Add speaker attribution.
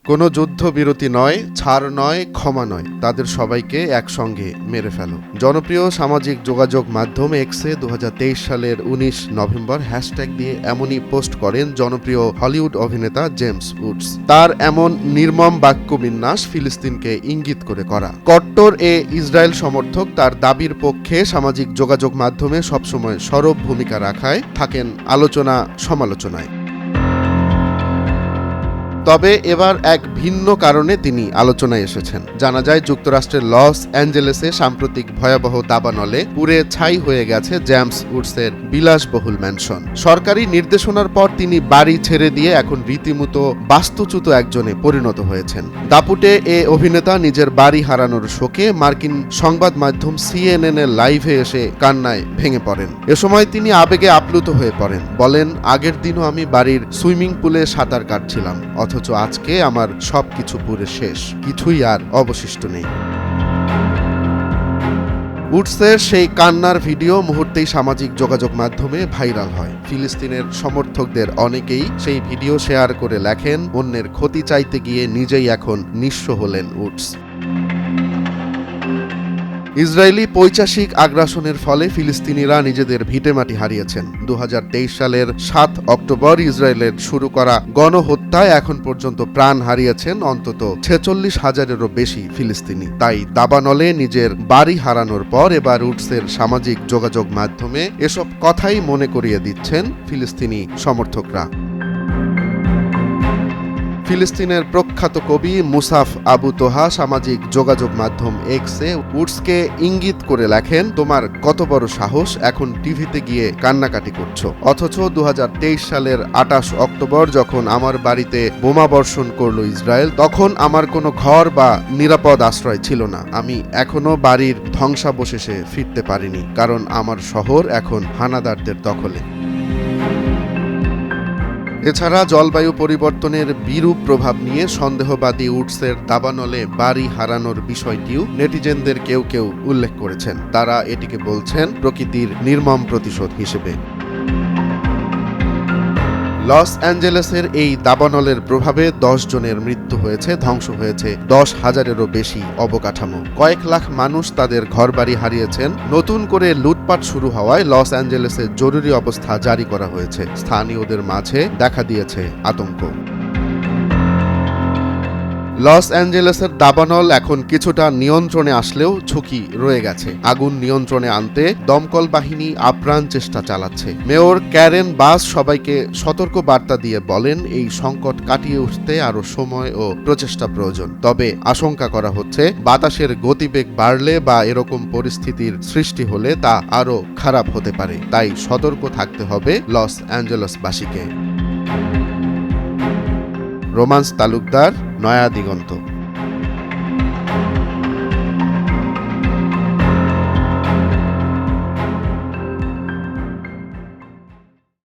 Speaker 1: কোনো যুদ্ধবিরতি নয়, ছাড় নয়, ক্ষমা নয়, তাদের সবাইকে একসঙ্গে মেরে ফেলো। জনপ্রিয় সামাজিক যোগাযোগ মাধ্যম এক্সে 2023 সালের 19 নভেম্বর হ্যাশট্যাগ দিয়ে এমনই পোস্ট করেন জনপ্রিয় হলিউড অভিনেতা জেমস উডস। তার এমন নির্মম বাক্যবিন্যাস ফিলিস্তিনকে ইঙ্গিত করে করা। কট্টর ইসরায়েল সমর্থক তার দাবির পক্ষে সামাজিক যোগাযোগ মাধ্যমে সবসময় সরব ভূমিকা রাখায় থাকেন আলোচনা সমালোচনায়। তবে এবার এক ভিন্ন কারণে তিনি আলোচনায় এসেছেন। জানা যায় যুক্তরাষ্ট্রের লস অ্যাঞ্জেলেসে সাম্প্রতিক ভয়াবহ দাবানলে পুড়ে ছাই হয়ে গেছে জেমস উডসের বিলাসবহুল ম্যানশন। সরকারি নির্দেশনার পর তিনি বাড়ি ছেড়ে দিয়ে এখন রীতিমতো বাস্তুচ্যুত একজনে পরিণত হয়েছেন। দাপুটে অভিনেতা নিজের বাড়ি হারানোর শোকে মার্কিন সংবাদ মাধ্যম CNN এর লাইভে এসে কান্নায় ভেঙে পড়েন। এ সময় তিনি আবেগে আপ্লুত হয়ে পড়েন। বলেন, আগের দিনও আমি বাড়ির সুইমিং পুলে সাঁতার কাটছিলাম, অথচ আজকে আমার সবকিছু পুরে শেষ, কিছুই আর অবশিষ্ট নেই। উডসের সেই কান্নার ভিডিও মুহূর্তেই সামাজিক যোগাযোগ মাধ্যমে ভাইরাল হয়। ফিলিস্তিনের সমর্থকদের অনেকেই সেই ভিডিও শেয়ার করে লেখেন, অন্যের ক্ষতি চাইতে গিয়ে নিজেই এখন নিঃস্ব হলেন উডস। ইসরায়েলি পৈশাচিক আগ্রাসনের ফলে ফিলিস্তিনিরা নিজেদের ভিটেমাটি হারিয়েছেন। 2023 সালের 7 অক্টোবর ইসরায়েলের শুরু করা গণহত্যায় এখন পর্যন্ত প্রাণ হারিয়েছেন অন্তত 46,000-এরও বেশি ফিলিস্তিনি। তাই দাবানলে নিজের বাড়ি হারানোর পর এবার উডসের সামাজিক যোগাযোগ মাধ্যমে এসব কথাই মনে করিয়ে দিচ্ছেন ফিলিস্তিনি সমর্থকরা। ফিলিস্তিনের প্রখ্যাত কবি মুসাফ আবু তোহা সামাজিক যোগাযোগ মাধ্যম এক্সে উডসকে ইঙ্গিত করে লেখেন, তোমার কত বড় সাহস, এখন টিভিতে গিয়ে কান্নাকাটি করছো, অথচ 2023 সালের 28 অক্টোবর যখন আমার বাড়িতে বোমা বর্ষণ করলো ইসরায়েল, তখন আমার কোনো ঘর বা নিরাপদ আশ্রয় ছিল না। আমি এখনো বাড়ির ধ্বংসাবশেষে ফিরতে পারিনি, কারণ আমার শহর এখন হানাদারদের দখলে। এছাড়া জলবায়ু পরিবর্তনের বিরূপ প্রভাব নিয়ে সন্দেহবাদী উডসের দাবানলে বাড়ি হারানোর বিষয়টিও নেটিজেনদের কেউ কেউ উল্লেখ করেছেন। তারা এটিকে বলছেন প্রকৃতির নির্মম প্রতিশোধ হিসেবে। লস অ্যাঞ্জেলেসের এই দাবানলের প্রভাবে 10 জনের মৃত্যু হয়েছে, ধ্বংস হয়েছে 10,000-এরও বেশি অবকাঠামো। কয়েক লাখ মানুষ তাদের ঘরবাড়ি হারিয়েছেন। নতুন করে লুটপাট শুরু হওয়ায় লস অ্যাঞ্জেলেসে জরুরি অবস্থা জারি করা হয়েছে। স্থানীয়দের মাঝে দেখা দিয়েছে আতঙ্ক। লস অ্যাঞ্জেলেসের দাবানল এখন কিছুটা নিয়ন্ত্রণে আসলেও ঝুঁকি রয়ে গেছে। আগুন নিয়ন্ত্রণে আনতে দমকল বাহিনী আপ্রাণ চেষ্টা চালাচ্ছে। মেয়র ক্যারেন বাস সবাইকে সতর্ক বার্তা দিয়ে বলেন, এই সংকট কাটিয়ে উঠতে আরও সময় ও প্রচেষ্টা প্রয়োজন। তবে আশঙ্কা করা হচ্ছে বাতাসের গতিবেগ বাড়লে বা এরকম পরিস্থিতির সৃষ্টি হলে তা আরও খারাপ হতে পারে। তাই সতর্ক থাকতে হবে লস অ্যাঞ্জেলেসবাসীকে। রোমান্স তালুকদার, নয়া দিগন্ত।